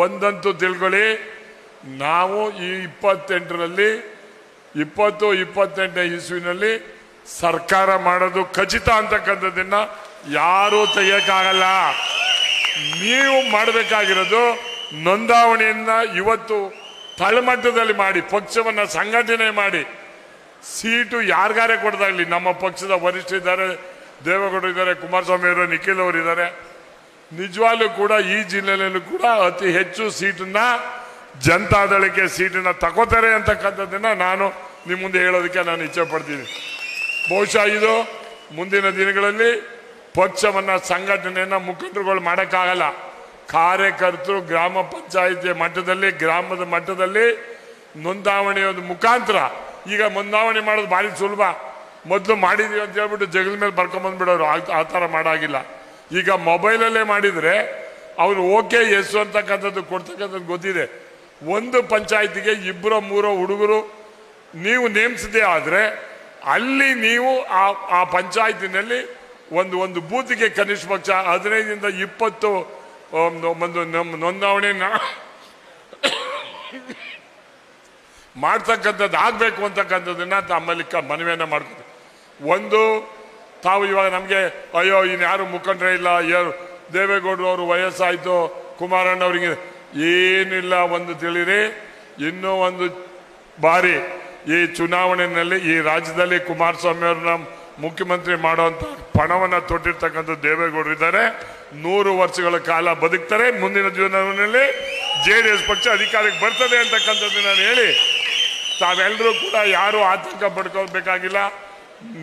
ಒಂದಂತೂ ತಿಳ್ಕೊಳ್ಳಿ, ನಾವು ಈ 28ರಲ್ಲಿ 2028ನೇ ಇಸ್ವಿನಲ್ಲಿ ಸರ್ಕಾರ ಮಾಡೋದು ಖಚಿತ ಅಂತಕ್ಕಂಥದ್ದನ್ನ ಯಾರೂ ತೆಗಿಯಕ್ಕಾಗಲ್ಲ. ನೀವು ಮಾಡಬೇಕಾಗಿರೋದು ನೋಂದಾವಣೆಯನ್ನ ಇವತ್ತು ತಳಮಟ್ಟದಲ್ಲಿ ಮಾಡಿ, ಪಕ್ಷವನ್ನ ಸಂಘಟನೆ ಮಾಡಿ, ಸೀಟು ಯಾರಿಗಾರೇ ಕೊಡ್ದಾಗಲಿ. ನಮ್ಮ ಪಕ್ಷದ ವರಿಷ್ಠ ಇದ್ದಾರೆ, ದೇವೇಗೌಡರು ಇದ್ದಾರೆ, ಕುಮಾರಸ್ವಾಮಿ ಅವರು, ನಿಖಿಲ್ ಅವರು ಇದ್ದಾರೆ. ನಿಜವಾಗ್ಲೂ ಕೂಡ ಈ ಜಿಲ್ಲೆಯಲ್ಲೂ ಕೂಡ ಅತಿ ಹೆಚ್ಚು ಸೀಟನ್ನ ಜನತಾದಳಕ್ಕೆ ಸೀಟನ್ನ ತಗೋತಾರೆ ಅಂತಕ್ಕಂಥದ್ದನ್ನ ನಾನು ನಿಮ್ಮ ಮುಂದೆ ಹೇಳೋದಕ್ಕೆ ನಾನು ಇಚ್ಛೆ ಪಡ್ತೀನಿ. ಬಹುಶಃ ಇದು ಮುಂದಿನ ದಿನಗಳಲ್ಲಿ ಪಕ್ಷವನ್ನ ಸಂಘಟನೆಯನ್ನ ಮುಖಂಡರುಗಳು ಮಾಡೋಕ್ಕಾಗಲ್ಲ. ಕಾರ್ಯಕರ್ತರು ಗ್ರಾಮ ಪಂಚಾಯಿತಿ ಮಟ್ಟದಲ್ಲಿ, ಗ್ರಾಮದ ಮಟ್ಟದಲ್ಲಿ ನೋಂದಾವಣೆಯ ಮುಖಾಂತರ, ಈಗ ನೋಂದಾವಣೆ ಮಾಡೋದು ಭಾರಿ ಸುಲಭ. ಮೊದಲು ಮಾಡಿದೀವಿ ಅಂತ ಹೇಳ್ಬಿಟ್ಟು ಜಗಲ ಮೇಲೆ ಬರ್ಕೊಂಬಂದ್ಬಿಡೋರು, ಆ ಥರ ಮಾಡಾಗಿಲ್ಲ. ಈಗ ಮೊಬೈಲಲ್ಲೇ ಮಾಡಿದರೆ ಅವರು ಓಕೆ ಎಸ್ ಅಂತಕ್ಕಂಥದ್ದು ಕೊಡ್ತಕ್ಕಂಥದ್ದು ಗೊತ್ತಿದೆ. ಒಂದು ಪಂಚಾಯಿತಿಗೆ 2-3 ಹುಡುಗರು ನೀವು ನೇಮಿಸದೇ ಆದರೆ ಅಲ್ಲಿ ನೀವು ಆ ಪಂಚಾಯತಿನಲ್ಲಿ ಒಂದು ಬೂತಿಗೆ ಕನಿಷ್ಠ ಪಕ್ಷ 15ರಿಂದ 20 ಒಂದು ನೋಂದಾವಣೆಯನ್ನ ಮಾಡ್ತಕ್ಕಂಥದ್ದು ಆಗಬೇಕು ಅಂತಕ್ಕಂಥದ್ದನ್ನ ತಮ್ಮಲ್ಲಿ ಮನವಿಯನ್ನ ಮಾಡ್ತೀವಿ. ಒಂದು, ತಾವು ಇವಾಗ ನಮಗೆ ಅಯ್ಯೋ ಇನ್ಯಾರು ಮುಖಂಡರೇ ಇಲ್ಲ, ಯಾರು ದೇವೇಗೌಡರು ಅವರು ವಯಸ್ಸಾಯಿತು, ಕುಮಾರಣ್ಣವ್ರಿಗೆ ಏನಿಲ್ಲ. ಒಂದು ತಿಳಿರಿ, ಇನ್ನೂ ಒಂದು ಬಾರಿ ಈ ಚುನಾವಣೆಯಲ್ಲಿ ಈ ರಾಜ್ಯದಲ್ಲಿ ಕುಮಾರಸ್ವಾಮಿ ಅವ್ರನ್ನ ಮುಖ್ಯಮಂತ್ರಿ ಮಾಡುವಂತ ಪಣವನ್ನು ತೊಟ್ಟಿರ್ತಕ್ಕಂಥ ದೇವೇಗೌಡರು ಇದ್ದಾರೆ. 100 ವರ್ಷಗಳ ಕಾಲ ಬದುಕ್ತಾರೆ. ಮುಂದಿನ ಜೀವನದಲ್ಲಿ JDS ಪಕ್ಷ ಅಧಿಕಾರಕ್ಕೆ ಬರ್ತದೆ ಅಂತಕ್ಕಂಥದ್ದು ನಾನು ಹೇಳಿ, ತಾವೆಲ್ಲರೂ ಕೂಡ ಯಾರು ಆತಂಕ ಪಡ್ಕೋಬೇಕಾಗಿಲ್ಲ.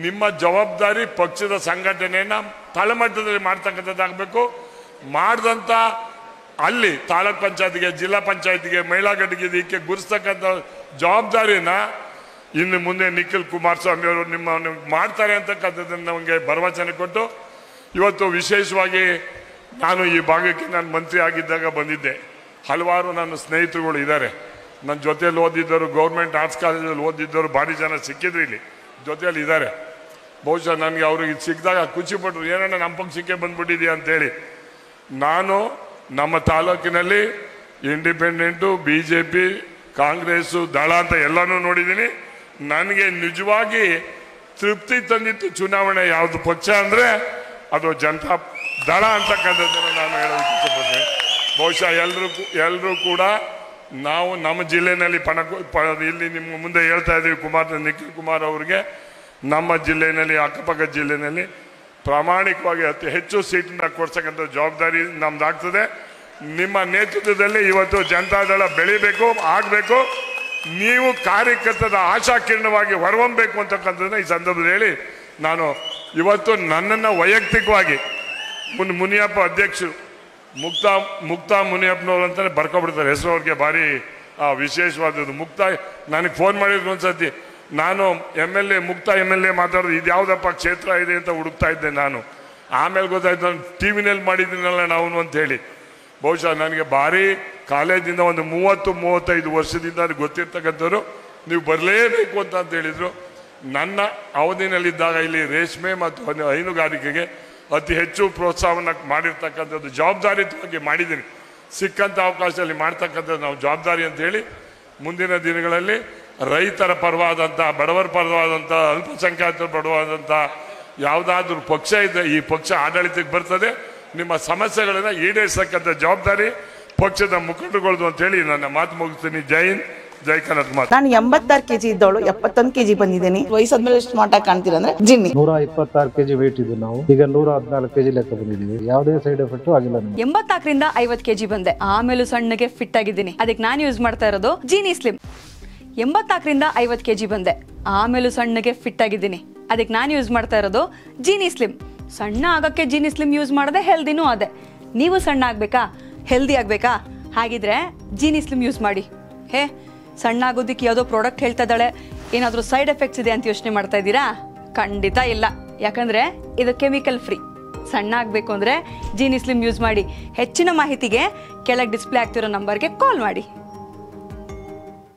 ನಿಮ್ಮ ಜವಾಬ್ದಾರಿ ಪಕ್ಷದ ಸಂಘಟನೆಯನ್ನ ತಳಮಟ್ಟದಲ್ಲಿ ಮಾಡ್ತಕ್ಕಂಥದ್ದಾಗಬೇಕು. ಮಾಡಿದಂಥ ಅಲ್ಲಿ ತಾಲೂಕ್ ಪಂಚಾಯತಿಗೆ, ಜಿಲ್ಲಾ ಪಂಚಾಯತಿಗೆ, ಮಹಿಳಾ ಘಟಕಕ್ಕೆ ಇದಕ್ಕೆ ಗುರುಸ್ತಕ್ಕಂಥ ಜವಾಬ್ದಾರಿನ ಇನ್ನು ಮುಂದೆ ನಿಖಿಲ್ ಕುಮಾರಸ್ವಾಮಿ ಅವರು ನಿಮ್ಮನ್ನು ಮಾಡ್ತಾರೆ ಅಂತಕ್ಕಂಥದ್ದನ್ನು ನಮಗೆ ಭರವಸೆ ಕೊಟ್ಟು, ಇವತ್ತು ವಿಶೇಷವಾಗಿ ನಾನು ಈ ಭಾಗಕ್ಕೆ ನಾನು ಮಂತ್ರಿ ಆಗಿದ್ದಾಗ ಬಂದಿದ್ದೆ. ಹಲವಾರು ನನ್ನ ಸ್ನೇಹಿತರುಗಳು ಇದ್ದಾರೆ, ನನ್ನ ಜೊತೆಯಲ್ಲಿ ಓದಿದ್ದವರು, ಗೌರ್ಮೆಂಟ್ ಆರ್ಟ್ಸ್ ಕಾಲೇಜಲ್ಲಿ ಓದಿದ್ದವರು ಭಾರಿ ಜನ ಸಿಕ್ಕಿದ್ರು, ಇಲ್ಲಿ ಜೊತೆಯಲ್ಲಿ ಇದ್ದಾರೆ. ಬಹುಶಃ ನನಗೆ ಅವ್ರಿಗೆ ಸಿಕ್ಕಿದಾಗ ಖುಷಿಪಟ್ಟರು, ಏನನ್ನ ನಮ್ಮ ಪಕ್ಷಕ್ಕೆ ಬಂದ್ಬಿಟ್ಟಿದೆಯಾ ಅಂತೇಳಿ. ನಾನು ನಮ್ಮ ತಾಲೂಕಿನಲ್ಲಿ ಇಂಡಿಪೆಂಡೆಂಟು, BJP, ಕಾಂಗ್ರೆಸ್ಸು, ದಳ ಅಂತ ಎಲ್ಲನೂ ನೋಡಿದ್ದೀನಿ. ನನಗೆ ನಿಜವಾಗಿ ತೃಪ್ತಿ ತಂದಿತ್ತು ಚುನಾವಣೆ ಯಾವುದು ಪಕ್ಷ ಅಂದರೆ ಅದು ಜನತಾ ದಳ ಅಂತಕ್ಕಂಥದ್ದನ್ನು ನಾನು ಹೇಳೋದಕ್ಕೆ ಇಷ್ಟಪಡ್ತೀನಿ. ಬಹುಶಃ ಎಲ್ಲರೂ ಕೂಡ ನಾವು ನಮ್ಮ ಜಿಲ್ಲೆಯಲ್ಲಿ ಇಲ್ಲಿ ನಿಮ್ಮ ಮುಂದೆ ಹೇಳ್ತಾ ಇದ್ದೀವಿ, ನಿಖಿಲ್ ಕುಮಾರ್ ಅವ್ರಿಗೆ ನಮ್ಮ ಜಿಲ್ಲೆಯಲ್ಲಿ, ಅಕ್ಕಪಕ್ಕ ಜಿಲ್ಲೆಯಲ್ಲಿ ಪ್ರಾಮಾಣಿಕವಾಗಿ ಅತಿ ಹೆಚ್ಚು ಸೀಟನ್ನ ಕೊಡ್ಸಕ್ಕಂಥ ಜವಾಬ್ದಾರಿ ನಮ್ದಾಗ್ತದೆ. ನಿಮ್ಮ ನೇತೃತ್ವದಲ್ಲಿ ಇವತ್ತು ಜನತಾದಳ ಬೆಳಿಬೇಕು, ಆಗಬೇಕು. ನೀವು ಕಾರ್ಯಕರ್ತರ ಆಶಾಕಿರಣವಾಗಿ ಹೊರಹೊಮ್ಮಬೇಕು ಅಂತಕ್ಕಂಥದ್ದನ್ನ ಈ ಸಂದರ್ಭದಲ್ಲಿ ಹೇಳಿ, ನಾನು ಇವತ್ತು ನನ್ನನ್ನು ವೈಯಕ್ತಿಕವಾಗಿ ಮುನಿಯಪ್ಪ ಅಧ್ಯಕ್ಷರು ಮುಕ್ತಾ ಮುನಿಯಪ್ಪನವ್ರು ಅಂತಾನೆ ಬರ್ಕೊಬಿಡ್ತಾರೆ ಹೆಸರು. ಅವ್ರಿಗೆ ಭಾರಿ ವಿಶೇಷವಾದದ್ದು. ಮುಕ್ತಾ ನನಗೆ ಫೋನ್ ಮಾಡಿದ್ರು ಒಂದ್ಸತಿ, ನಾನು ಮುಕ್ತಾ MLA ಮಾತಾಡೋದು, ಇದು ಯಾವುದಪ್ಪ ಕ್ಷೇತ್ರ ಇದೆ ಅಂತ ಹುಡುಕ್ತಾ ಇದ್ದೆ ನಾನು. ಆಮೇಲೆ ಗೊತ್ತಾಯ್ತು, ನಾನು TV-ನಲ್ಲಿ ಮಾಡಿದ್ದೀನಲ್ಲ ನಾವು ಅಂತ ಹೇಳಿ. ಬಹುಶಃ ನನಗೆ ಭಾರಿ ಕಾಲೇಜಿಂದ ಒಂದು 30-35 ವರ್ಷದಿಂದ ಗೊತ್ತಿರ್ತಕ್ಕಂಥವ್ರು, ನೀವು ಬರಲೇಬೇಕು ಅಂತ ಹೇಳಿದ್ರು. ನನ್ನ ಅವಧಿನಲ್ಲಿದ್ದಾಗ ಇಲ್ಲಿ ರೇಷ್ಮೆ ಮತ್ತು ಹೈನುಗಾರಿಕೆಗೆ ಅತಿ ಹೆಚ್ಚು ಪ್ರೋತ್ಸಾಹವನ್ನು ಮಾಡಿರ್ತಕ್ಕಂಥದ್ದು ಜವಾಬ್ದಾರಿಯುತವಾಗಿ ಮಾಡಿದ್ದೀನಿ. ಸಿಕ್ಕಂಥ ಅವಕಾಶದಲ್ಲಿ ಮಾಡ್ತಕ್ಕಂಥದ್ದು ನಾವು ಜವಾಬ್ದಾರಿ ಅಂತ ಹೇಳಿ, ಮುಂದಿನ ದಿನಗಳಲ್ಲಿ ರೈತರ ಪರವಾದಂಥ, ಬಡವರ ಪರವಾದಂಥ, ಅಲ್ಪಸಂಖ್ಯಾತರ ಪರವಾದಂಥ ಯಾವುದಾದ್ರೂ ಪಕ್ಷ ಇದೆ, ಈ ಪಕ್ಷ ಆಡಳಿತಕ್ಕೆ ಬರ್ತದೆ. ನಿಮ್ಮ ಸಮಸ್ಯೆಗಳನ್ನ ಈಡೇರಿಸತಕ್ಕಂಥ ಜವಾಬ್ದಾರಿ ಪಕ್ಷದ ಮುಖಂಡರುಗಳದು ಅಂತ ಹೇಳಿ ನನ್ನ ಮಾತು ಮುಗಿಸ್ತೀನಿ. ಜೈ ಹಿಂದ್, ಜೈ ಕರ್ನಾಟಕ. ನಾನು 86 kg ಇದ್ದವಳು 71 kg ಬಂದಿದ್ದೀನಿ. ವಯಸ್ಸಾದ್ಮೇಲೆ ಸ್ಮಾರ್ಟ್ ಆಗಿ ಕಾಣ್ತೀರಾ ಅಂದ್ರೆ ಜಿನ್ನಿ. 126 kg ವೇಟ್ ಇದ್ದು ನಾವು ಈಗ 114 kg ಲೆಕ್ಕ ಬಂದಿದ್ದೀವಿ. ಯಾವುದೇ ಸೈಡ್ ಎಫೆಕ್ಟ್ ಆಗಿಲ್ಲ. 84ರಿಂದ 50 kg ಬಂದೆ, ಆಮೇಲೆ ಸಣ್ಣಗೆ ಫಿಟ್ ಆಗಿದ್ದೀನಿ. ಅದಕ್ಕೆ ನಾನು ಯೂಸ್ ಮಾಡ್ತಾ ಇರೋದು ಜೀನಿ ಸ್ಲಿಮ್. 84ರಿಂದ 50 kg ಬಂದೆ, ಆಮೇಲೆ ಸಣ್ಣಗೆ ಫಿಟ್ ಆಗಿದ್ದೀನಿ. ಅದಕ್ಕೆ ನಾನು ಯೂಸ್ ಮಾಡ್ತಾ ಇರೋದು ಜೀನಿ ಸ್ಲಿಮ್. ಸಣ್ಣ ಆಗಕ್ಕೆ ಜೀನಿ ಸ್ಲಿಮ್ ಯೂಸ್ ಮಾಡದೆ ಹೆಲ್ದಿನೂ ಅದೇ. ನೀವು ಸಣ್ಣ ಆಗ್ಬೇಕಾ, ಹೆಲ್ದಿ ಆಗ್ಬೇಕಾ? ಹಾಗಿದ್ರೆ ಜೀನಿ ಸ್ಲಿಮ್ ಯೂಸ್ ಮಾಡಿ. ಸಣ್ಣ ಆಗೋದಕ್ಕೆ ಯಾವುದೋ ಪ್ರಾಡಕ್ಟ್ ಹೇಳ್ತಾ ಇದ್ದಾಳೆ, ಏನಾದರೂ ಸೈಡ್ ಎಫೆಕ್ಟ್ಸ್ ಇದೆ ಅಂತ ಯೋಚನೆ ಮಾಡ್ತಾ ಇದ್ದೀರಾ? ಖಂಡಿತ ಇಲ್ಲ, ಯಾಕಂದ್ರೆ ಇದು ಕೆಮಿಕಲ್ ಫ್ರೀ. ಸಣ್ಣ ಆಗಬೇಕು ಅಂದ್ರೆ ಜೀನಿ ಸ್ಲಿಮ್ ಯೂಸ್ ಮಾಡಿ. ಹೆಚ್ಚಿನ ಮಾಹಿತಿಗೆ ಕೆಳಗೆ ಡಿಸ್ಪ್ಲೇ ಆಗ್ತಿರೋ ನಂಬರ್ಗೆ ಕಾಲ್ ಮಾಡಿ.